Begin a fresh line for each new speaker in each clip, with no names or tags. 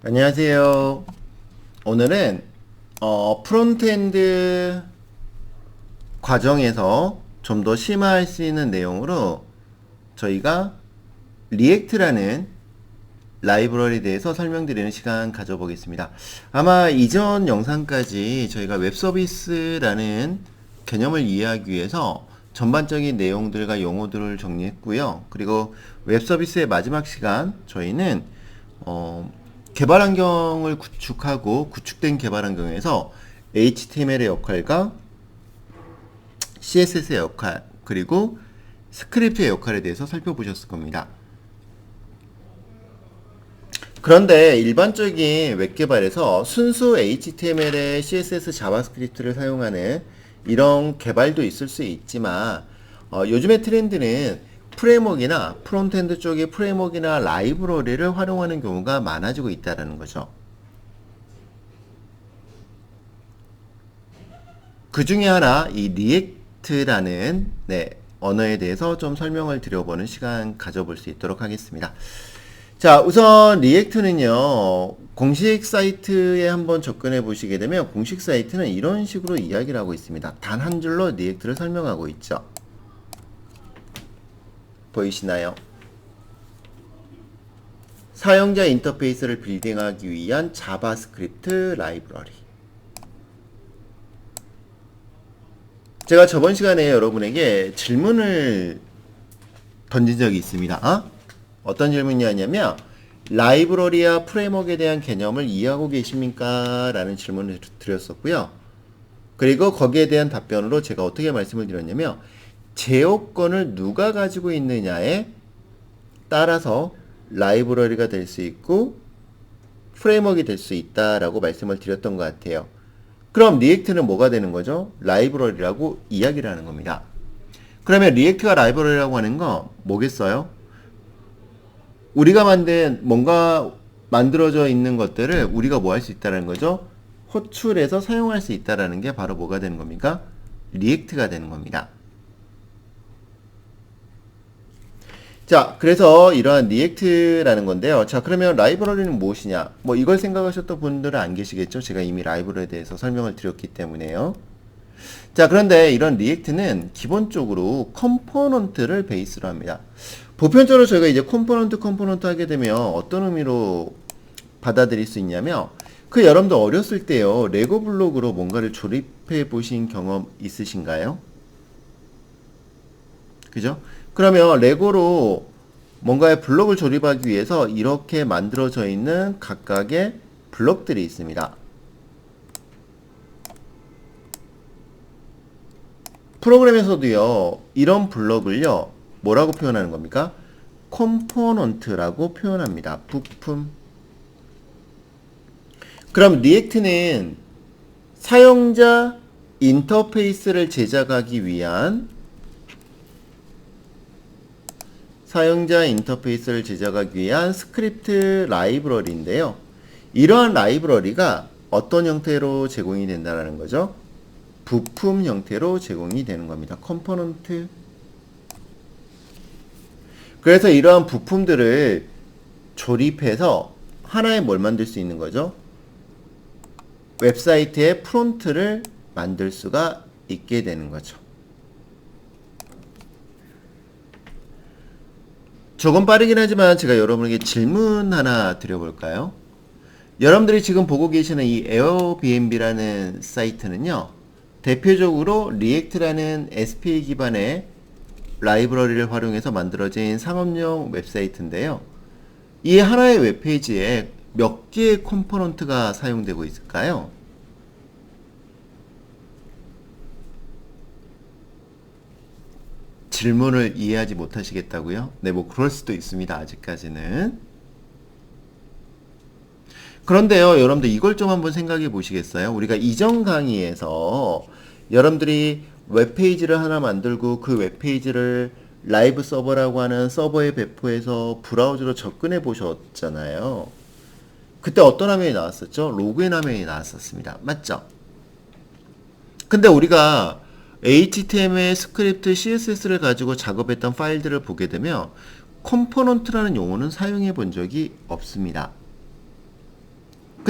안녕하세요. 오늘은 프론트엔드 과정에서 좀 더 심화할 수 있는 내용으로 저희가 리액트라는 라이브러리에 대해서 설명드리는 시간 가져보겠습니다. 아마 이전 영상까지 저희가 웹서비스라는 개념을 이해하기 위해서 전반적인 내용들과 용어들을 정리했고요. 그리고 웹서비스의 마지막 시간 저희는 개발 환경을 구축하고 구축된 개발 환경에서 HTML의 역할과 CSS의 역할 그리고 스크립트의 역할에 대해서 살펴보셨을 겁니다. 그런데 일반적인 웹 개발에서 순수 HTML에 CSS, 자바스크립트를 사용하는 이런 개발도 있을 수 있지만 요즘의 트렌드는 프레임워크나 프론트엔드 쪽의 프레임워크나 라이브러리를 활용하는 경우가 많아지고 있다는 거죠. 그 중에 하나 이 리액트라는 언어에 대해서 좀 설명을 드려보는 시간 가져볼 수 있도록 하겠습니다. 자, 우선 리액트는요, 공식 사이트에 한번 접근해 보시게 되면 공식 사이트는 이런 식으로 이야기를 하고 있습니다. 단 한 줄로 리액트를 설명하고 있죠. 보이시나요? 사용자 인터페이스를 빌딩하기 위한 자바스크립트 라이브러리. 제가 저번 시간에 여러분에게 질문을 던진 적이 있습니다. 어떤 질문이었냐면 라이브러리와 프레임워크에 대한 개념을 이해하고 계십니까? 라는 질문을 드렸었고요. 그리고 거기에 대한 답변으로 제가 어떻게 말씀을 드렸냐면 제어권을 누가 가지고 있느냐에 따라서 라이브러리가 될 수 있고 프레임워크가 될 수 있다라고 말씀을 드렸던 것 같아요. 그럼 리액트는 뭐가 되는 거죠? 라이브러리라고 이야기를 하는 겁니다. 그러면 리액트가 라이브러리라고 하는 건 뭐겠어요? 우리가 만든 뭔가 만들어져 있는 것들을 우리가 뭐 할 수 있다는 거죠? 호출해서 사용할 수 있다는 게 바로 뭐가 되는 겁니까? 리액트가 되는 겁니다. 자, 그래서 이러한 리액트라는 건데요. 자, 그러면 라이브러리는 무엇이냐? 뭐 이걸 생각하셨던 분들은 안 계시겠죠? 제가 이미 라이브러리에 대해서 설명을 드렸기 때문에요. 자, 그런데 이런 리액트는 기본적으로 컴포넌트를 베이스로 합니다. 보편적으로 저희가 이제 컴포넌트 하게 되면 어떤 의미로 받아들일 수 있냐면 여러분들 어렸을 때요. 레고 블록으로 뭔가를 조립해 보신 경험 있으신가요? 그죠? 그러면 레고로 뭔가의 블록을 조립하기 위해서 이렇게 만들어져 있는 각각의 블록들이 있습니다. 프로그램에서도요, 이런 블록을요, 뭐라고 표현하는 겁니까? 컴포넌트라고 표현합니다. 부품. 그럼 리액트는 사용자 인터페이스를 제작하기 위한 스크립트 라이브러리인데요. 이러한 라이브러리가 어떤 형태로 제공이 된다는 거죠? 부품 형태로 제공이 되는 겁니다. 컴포넌트. 그래서 이러한 부품들을 조립해서 하나의 뭘 만들 수 있는 거죠? 웹사이트의 프론트를 만들 수가 있게 되는 거죠. 조금 빠르긴 하지만 제가 여러분에게 질문 하나 드려볼까요? 여러분들이 지금 보고 계시는 이 에어비앤비라는 사이트는요, 대표적으로 리액트라는 SPA 기반의 라이브러리를 활용해서 만들어진 상업용 웹사이트인데요. 이 하나의 웹페이지에 몇 개의 컴포넌트가 사용되고 있을까요? 질문을 이해하지 못하시겠다고요? 네, 뭐 그럴 수도 있습니다. 아직까지는. 그런데요, 여러분들 이걸 좀 한번 생각해 보시겠어요? 우리가 이전 강의에서 여러분들이 웹페이지를 하나 만들고 그 웹페이지를 라이브 서버라고 하는 서버에 배포해서 브라우저로 접근해 보셨잖아요. 그때 어떤 화면이 나왔었죠? 로그인 화면이 나왔었습니다. 맞죠? 근데 우리가 HTML, 스크립트, CSS를 가지고 작업했던 파일들을 보게 되면 컴포넌트라는 용어는 사용해 본 적이 없습니다.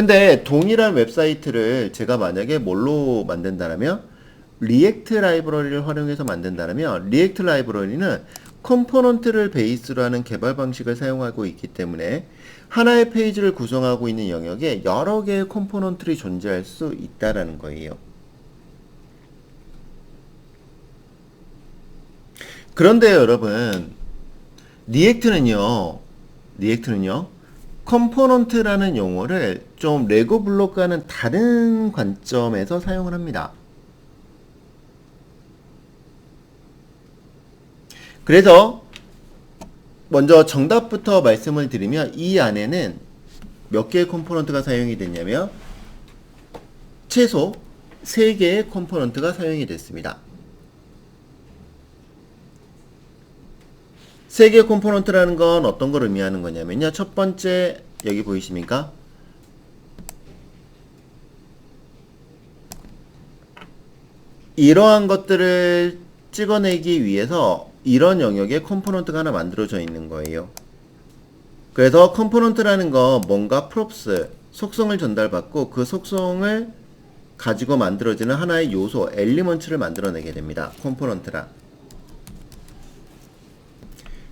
근데 동일한 웹사이트를 제가 만약에 뭘로 만든다면 리액트 라이브러리를 활용해서 만든다면 리액트 라이브러리는 컴포넌트를 베이스로 하는 개발 방식을 사용하고 있기 때문에 하나의 페이지를 구성하고 있는 영역에 여러 개의 컴포넌트들이 존재할 수 있다라는 거예요. 그런데 여러분, 리액트는요, 컴포넌트라는 용어를 좀 레고 블록과는 다른 관점에서 사용을 합니다. 그래서 먼저 정답부터 말씀을 드리면 이 안에는 몇 개의 컴포넌트가 사용이 됐냐면 최소 3개의 컴포넌트가 사용이 됐습니다. 3개의 컴포넌트라는 건 어떤 걸 의미하는 거냐면요. 첫 번째 여기 보이십니까? 이러한 것들을 찍어내기 위해서 이런 영역에 컴포넌트가 하나 만들어져 있는 거예요. 그래서 컴포넌트라는 건 뭔가 프롭스, 속성을 전달받고 그 속성을 가지고 만들어지는 하나의 요소, 엘리먼트를 만들어내게 됩니다. 컴포넌트란.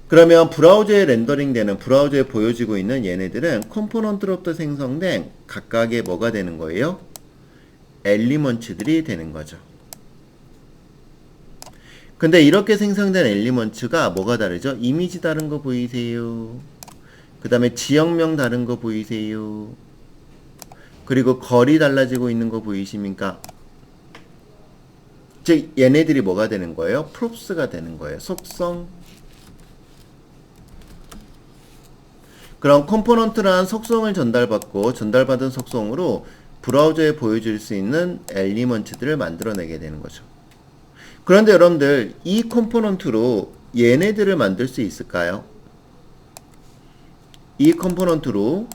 그러면 브라우저에 렌더링되는, 브라우저에 보여지고 있는 얘네들은 컴포넌트로부터 생성된 각각의 뭐가 되는 거예요? 엘리먼트들이 되는 거죠. 근데 이렇게 생성된 엘리먼트가 뭐가 다르죠? 이미지 다른 거 보이세요? 그 다음에 지역명 다른 거 보이세요? 그리고 거리 달라지고 있는 거 보이십니까? 즉 얘네들이 뭐가 되는 거예요? 프롭스가 되는 거예요. 속성. 그럼 컴포넌트란 속성을 전달받고 전달받은 속성으로 브라우저에 보여줄 수 있는 엘리먼트들을 만들어내게 되는 거죠. 그런데 여러분들 이 컴포넌트로 얘네들을 만들 수 있을까요? 이 컴포넌트로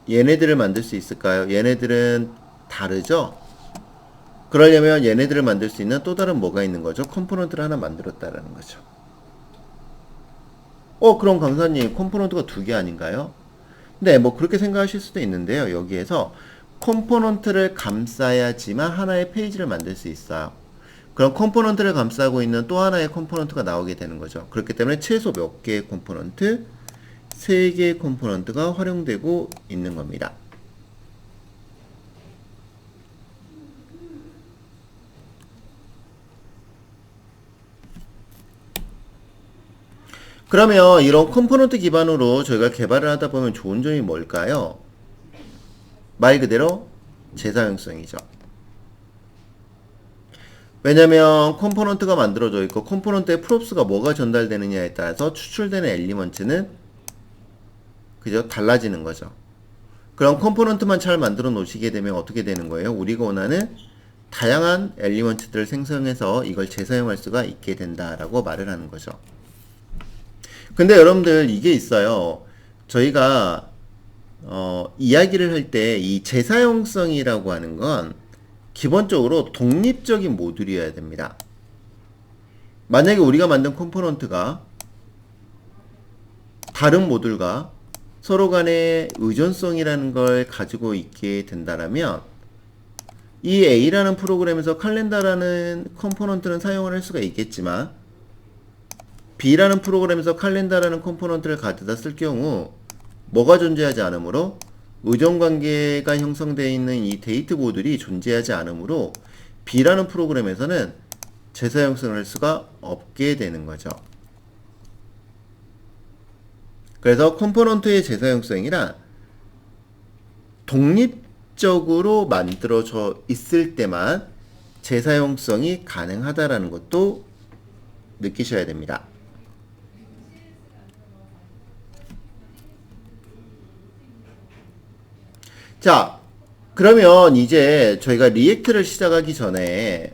얘네들을 만들 수 있을까요? 얘네들은 다르죠? 그러려면 얘네들을 만들 수 있는 또 다른 뭐가 있는 거죠? 컴포넌트를 하나 만들었다라는 거죠. 그럼 강사님 컴포넌트가 2개 아닌가요? 네, 뭐 그렇게 생각하실 수도 있는데요. 여기에서 컴포넌트를 감싸야지만 하나의 페이지를 만들 수 있어요. 그럼 컴포넌트를 감싸고 있는 또 하나의 컴포넌트가 나오게 되는 거죠. 그렇기 때문에 최소 몇 개의 컴포넌트? 3개의 컴포넌트가 활용되고 있는 겁니다. 그러면 이런 컴포넌트 기반으로 저희가 개발을 하다 보면 좋은 점이 뭘까요? 말 그대로 재사용성이죠. 왜냐면 컴포넌트가 만들어져 있고 컴포넌트의 프롭스가 뭐가 전달되느냐에 따라서 추출되는 엘리먼트는 그죠? 달라지는 거죠. 그럼 컴포넌트만 잘 만들어 놓으시게 되면 어떻게 되는 거예요? 우리가 원하는 다양한 엘리먼트들을 생성해서 이걸 재사용할 수가 있게 된다라고 말을 하는 거죠. 근데 여러분들 이게 있어요. 저희가 이야기를 할 때 이 재사용성이라고 하는 건 기본적으로 독립적인 모듈이어야 됩니다. 만약에 우리가 만든 컴포넌트가 다른 모듈과 서로 간의 의존성이라는 걸 가지고 있게 된다면 이 A라는 프로그램에서 칼렌더라는 컴포넌트는 사용을 할 수가 있겠지만 B라는 프로그램에서 칼렌더라는 컴포넌트를 가져다 쓸 경우 뭐가 존재하지 않으므로 의존관계가 형성되어 있는 이 데이트 모듈이 존재하지 않으므로 B라는 프로그램에서는 재사용성을 할 수가 없게 되는 거죠. 그래서 컴포넌트의 재사용성이란 독립적으로 만들어져 있을 때만 재사용성이 가능하다라는 것도 느끼셔야 됩니다. 자, 그러면 이제 저희가 리액트를 시작하기 전에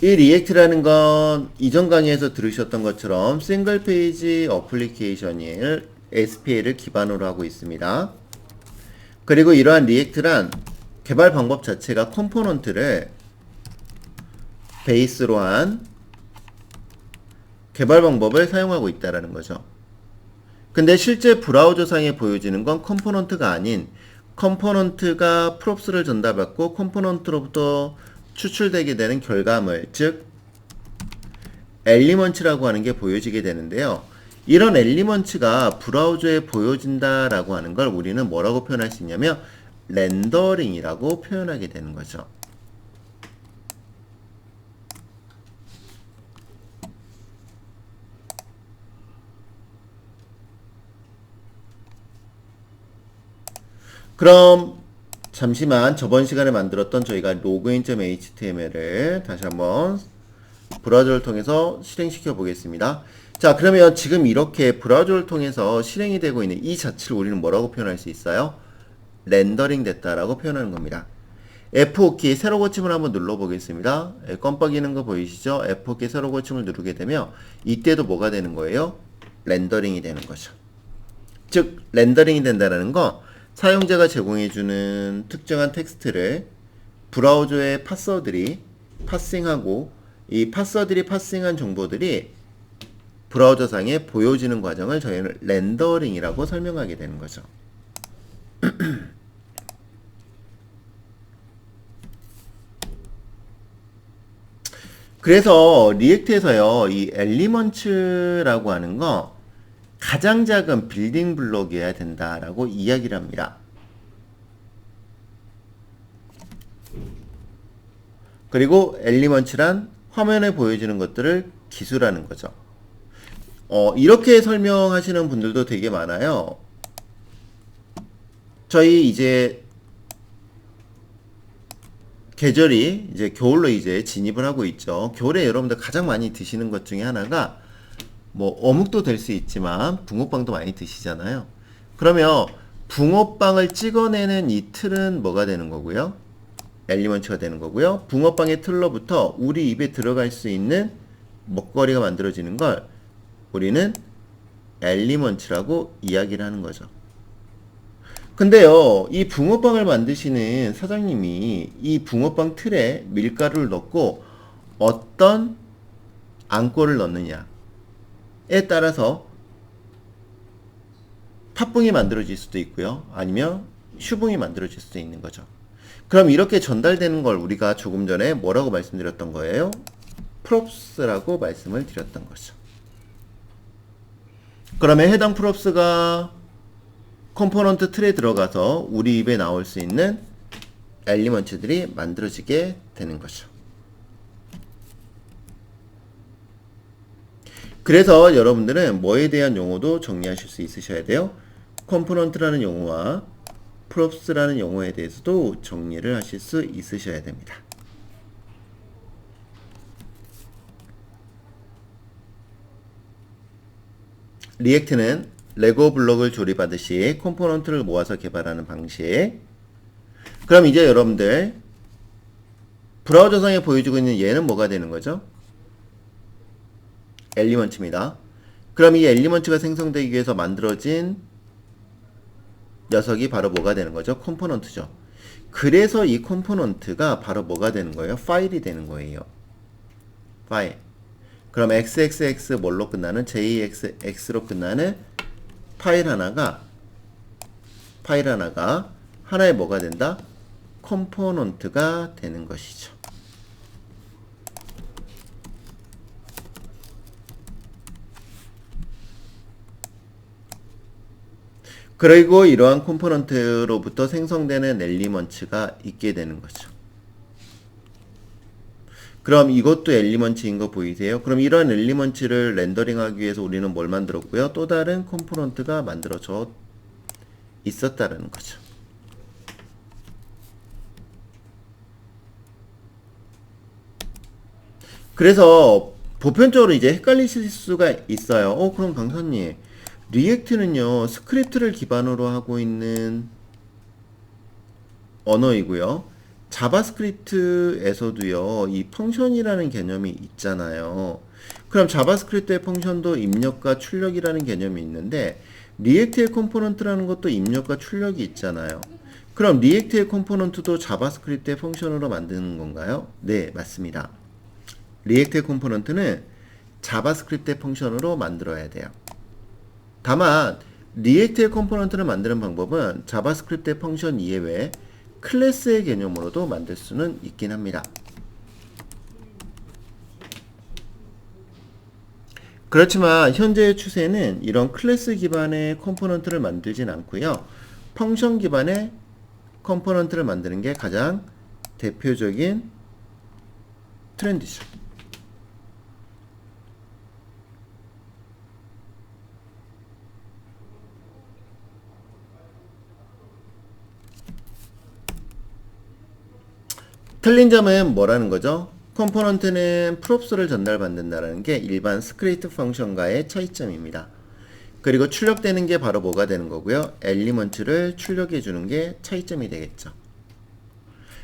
이 리액트라는 건 이전 강의에서 들으셨던 것처럼 싱글 페이지 어플리케이션을 SPA를 기반으로 하고 있습니다. 그리고 이러한 리액트란 개발 방법 자체가 컴포넌트를 베이스로 한 개발 방법을 사용하고 있다라는 거죠. 근데 실제 브라우저상에 보여지는 건 컴포넌트가 아닌 컴포넌트가 프롭스를 전달받고 컴포넌트로부터 추출되게 되는 결과물, 즉 엘리먼츠라고 하는 게 보여지게 되는데요. 이런 엘리먼츠가 브라우저에 보여진다라고 하는 걸 우리는 뭐라고 표현할 수 있냐면 렌더링이라고 표현하게 되는 거죠. 그럼 잠시만 저번 시간에 만들었던 저희가 login.html을 다시 한번 브라우저를 통해서 실행시켜 보겠습니다. 자, 그러면 지금 이렇게 브라우저를 통해서 실행이 되고 있는 이 자체를 우리는 뭐라고 표현할 수 있어요? 렌더링 됐다라고 표현하는 겁니다. F5키 세로 고침을 한번 눌러 보겠습니다. 껌뻑이는 거 보이시죠? F5키 세로 고침을 누르게 되면 이때도 뭐가 되는 거예요? 렌더링이 되는 거죠. 즉 렌더링이 된다는 건 사용자가 제공해주는 특정한 텍스트를 브라우저의 파서들이 파싱하고 이 파서들이 파싱한 정보들이 브라우저상에 보여지는 과정을 저희는 렌더링이라고 설명하게 되는 거죠. 그래서 리액트에서요, 이 엘리먼츠라고 하는 거 가장 작은 빌딩 블록이어야 된다라고 이야기를 합니다. 그리고 엘리먼츠란 화면에 보여지는 것들을 기술하는 거죠. 이렇게 설명하시는 분들도 되게 많아요. 저희 이제 계절이 이제 겨울로 이제 진입을 하고 있죠. 겨울에 여러분들 가장 많이 드시는 것 중에 하나가 뭐 어묵도 될 수 있지만 붕어빵도 많이 드시잖아요. 그러면 붕어빵을 찍어내는 이 틀은 뭐가 되는 거고요? 엘리먼츠가 되는 거고요. 붕어빵의 틀로부터 우리 입에 들어갈 수 있는 먹거리가 만들어지는 걸 우리는 엘리먼츠라고 이야기를 하는 거죠. 근데요, 이 붕어빵을 만드시는 사장님이 이 붕어빵 틀에 밀가루를 넣고 어떤 안골을 넣느냐에 따라서 팥붕이 만들어질 수도 있고요. 아니면 슈붕이 만들어질 수도 있는 거죠. 그럼 이렇게 전달되는 걸 우리가 조금 전에 뭐라고 말씀드렸던 거예요? 프롭스라고 말씀을 드렸던 거죠. 그러면 해당 프롭스가 컴포넌트 틀에 들어가서 우리 입에 나올 수 있는 엘리먼츠들이 만들어지게 되는 거죠. 그래서 여러분들은 뭐에 대한 용어도 정리하실 수 있으셔야 돼요. 컴포넌트라는 용어와 프롭스라는 용어에 대해서도 정리를 하실 수 있으셔야 됩니다. 리액트는 레고 블록을 조립하듯이 컴포넌트를 모아서 개발하는 방식. 그럼 이제 여러분들 브라우저상에 보여주고 있는 얘는 뭐가 되는 거죠? 엘리먼츠입니다. 그럼 이 엘리먼츠가 생성되기 위해서 만들어진 녀석이 바로 뭐가 되는 거죠? 컴포넌트죠. 그래서 이 컴포넌트가 바로 뭐가 되는 거예요? 파일이 되는 거예요. 파일. 그럼 xxx 뭘로 끝나는? jxx로 끝나는 파일 하나가 하나의 뭐가 된다? 컴포넌트가 되는 것이죠. 그리고 이러한 컴포넌트로부터 생성되는 엘리먼츠가 있게 되는 거죠. 그럼 이것도 엘리먼츠인 거 보이세요? 그럼 이런 엘리먼츠를 렌더링하기 위해서 우리는 뭘 만들었고요? 또 다른 컴포넌트가 만들어져 있었다는 거죠. 그래서 보편적으로 이제 헷갈리실 수가 있어요. 그럼 강사님, 리액트는요, 스크립트를 기반으로 하고 있는 언어이고요. 자바스크립트에서도요, 이 펑션이라는 개념이 있잖아요. 그럼 자바스크립트의 펑션도 입력과 출력이라는 개념이 있는데, 리액트의 컴포넌트라는 것도 입력과 출력이 있잖아요. 그럼 리액트의 컴포넌트도 자바스크립트의 펑션으로 만드는 건가요? 네, 맞습니다. 리액트의 컴포넌트는 자바스크립트의 펑션으로 만들어야 돼요. 다만 리액트의 컴포넌트를 만드는 방법은 자바스크립트의 펑션 이외에 클래스의 개념으로도 만들 수는 있긴 합니다. 그렇지만 현재의 추세는 이런 클래스 기반의 컴포넌트를 만들진 않고요. 펑션 기반의 컴포넌트를 만드는 게 가장 대표적인 트렌드죠. 틀린 점은 뭐라는 거죠? 컴포넌트는 프롭스를 전달받는다는 게 일반 스크립트 펑션과의 차이점입니다. 그리고 출력되는 게 바로 뭐가 되는 거고요? 엘리먼트를 출력해 주는 게 차이점이 되겠죠.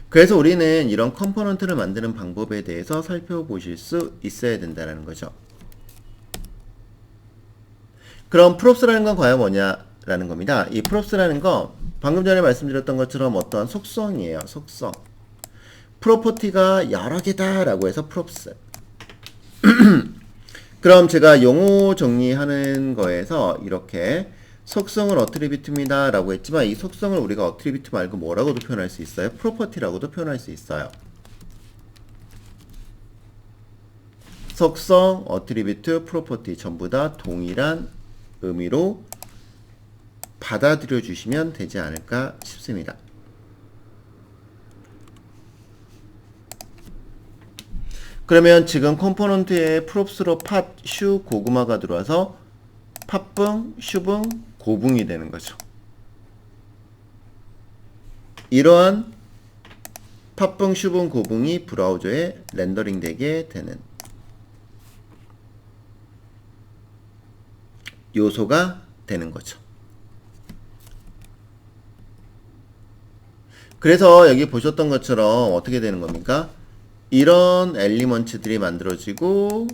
그래서 우리는 이런 컴포넌트를 만드는 방법에 대해서 살펴보실 수 있어야 된다는 거죠. 그럼 프롭스라는 건 과연 뭐냐라는 겁니다. 이 프롭스라는 건 방금 전에 말씀드렸던 것처럼 어떠한 속성이에요. 속성. 프로퍼티가 여러 개다 라고 해서 프롭스. 그럼 제가 용어 정리하는 거에서 이렇게 속성을 어트리뷰트입니다 라고 했지만 이 속성을 우리가 어트리뷰트 말고 뭐라고도 표현할 수 있어요? 프로퍼티라고도 표현할 수 있어요. 속성, 어트리뷰트, 프로퍼티 전부 다 동일한 의미로 받아들여 주시면 되지 않을까 싶습니다. 그러면 지금 컴포넌트에 프롭스로 팟, 슈, 고구마가 들어와서 팥붕, 슈붕, 고붕이 되는 거죠. 이러한 팥붕, 슈붕, 고붕이 브라우저에 렌더링 되게 되는 요소가 되는 거죠. 그래서 여기 보셨던 것처럼 어떻게 되는 겁니까? 이런 엘리먼트들이 만들어지고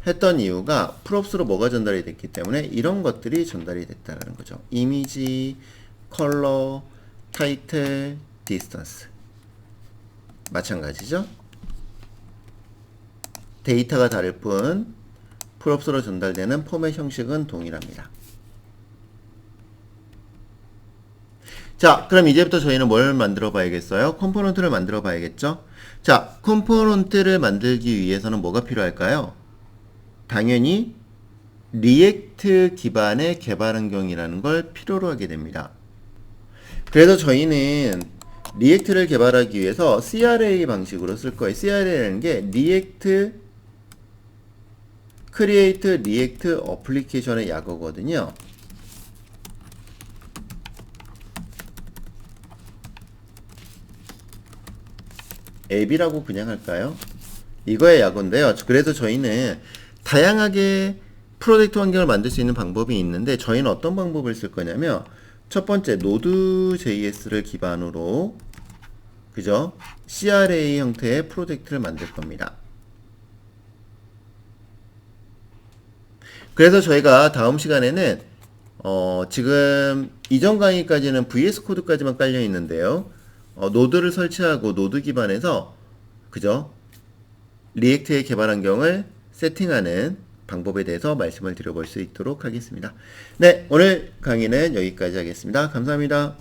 했던 이유가 프롭스로 뭐가 전달이 됐기 때문에 이런 것들이 전달이 됐다는 거죠. 이미지, 컬러, 타이틀, 디스턴스. 마찬가지죠. 데이터가 다를 뿐 프롭스로 전달되는 포맷 형식은 동일합니다. 자, 그럼 이제부터 저희는 뭘 만들어 봐야겠어요? 컴포넌트를 만들어 봐야겠죠? 자, 컴포넌트를 만들기 위해서는 뭐가 필요할까요? 당연히 리액트 기반의 개발 환경이라는 걸 필요로 하게 됩니다. 그래서 저희는 리액트를 개발하기 위해서 CRA 방식으로 쓸 거예요. CRA라는 게 리액트 크리에이트 리액트 어플리케이션의 약어거든요. 앱이라고 그냥 할까요? 이거의 약어인데요. 그래서 저희는 다양하게 프로젝트 환경을 만들 수 있는 방법이 있는데 저희는 어떤 방법을 쓸 거냐면 첫 번째 Node.js를 기반으로 그죠? CRA 형태의 프로젝트를 만들 겁니다. 그래서 저희가 다음 시간에는 지금 이전 강의까지는 VS 코드까지만 깔려 있는데요. 노드를 설치하고 노드 기반에서 그죠? 리액트의 개발 환경을 세팅하는 방법에 대해서 말씀을 드려볼 수 있도록 하겠습니다. 네, 오늘 강의는 여기까지 하겠습니다. 감사합니다.